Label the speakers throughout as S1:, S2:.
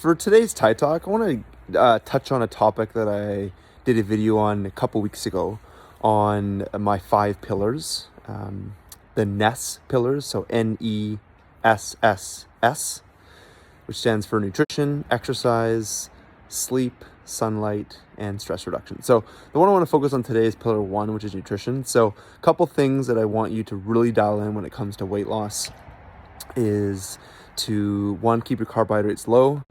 S1: for today's Tide Talk, I want to touch on a topic that I did a video on a couple weeks ago on my 5 pillars, the NESSS pillars, so NESSS, which stands for nutrition, exercise, sleep, sunlight, and stress reduction. So the one I want to focus on today is pillar 1, which is nutrition. So a couple things that I want you to really dial in when it comes to weight loss is to, 1, keep your carbohydrates low.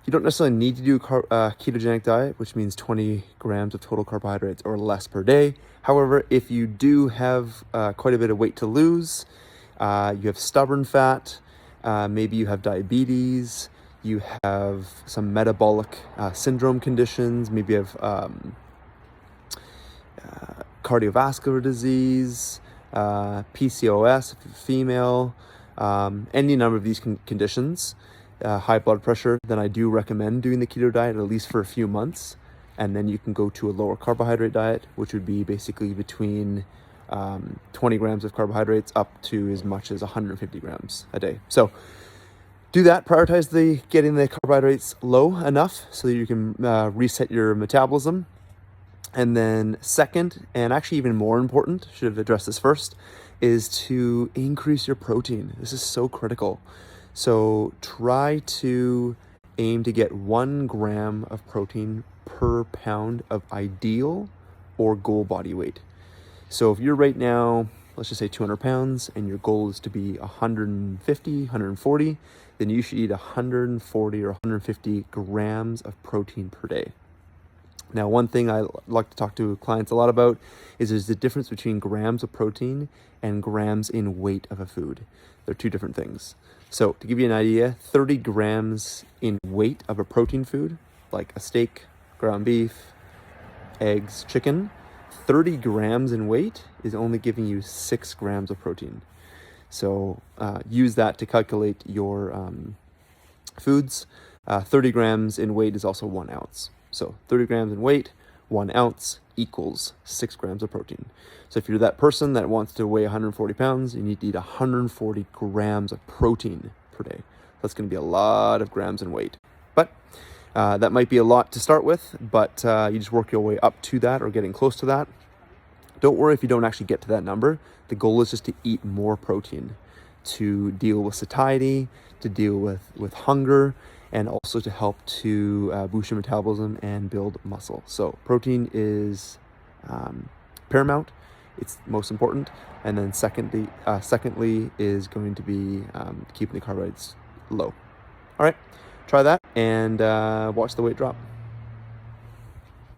S1: You don't necessarily need to do a ketogenic diet, which means 20 grams of total carbohydrates or less per day. However, if you do have quite a bit of weight to lose, you have stubborn fat, maybe you have diabetes, you have some metabolic syndrome conditions, maybe you have cardiovascular disease, PCOS if you're female, any number of these conditions, high blood pressure, then I do recommend doing the keto diet at least for a few months. And then you can go to a lower carbohydrate diet, which would be basically between 20 grams of carbohydrates up to as much as 150 grams a day. So do that, prioritize getting the carbohydrates low enough so that you can reset your metabolism. And then second, and actually even more important, should have addressed this first, is to increase your protein. This is so critical. So try to aim to get 1 gram of protein per pound of ideal or goal body weight. So if you're right now, let's just say 200 pounds, and your goal is to be 150, 140, then you should eat 140 or 150 grams of protein per day. Now, one thing I like to talk to clients a lot about is there's the difference between grams of protein and grams in weight of a food. They're 2 different things. So to give you an idea, 30 grams in weight of a protein food, like a steak, ground beef, eggs, chicken, 30 grams in weight is only giving you 6 grams of protein. So use that to calculate your foods. 30 grams in weight is also 1 ounce. So 30 grams in weight, 1 ounce equals 6 grams of protein. So if you're that person that wants to weigh 140 pounds, you need to eat 140 grams of protein per day. That's going to be a lot of grams in weight. But that might be a lot to start with, but you just work your way up to that or getting close to that. Don't worry if you don't actually get to that number. The goal is just to eat more protein to deal with satiety, to deal with hunger, and also to help to boost your metabolism and build muscle. So protein is paramount. It's most important. And then secondly is going to be keeping the carbohydrates low. All right, try that and watch the weight drop.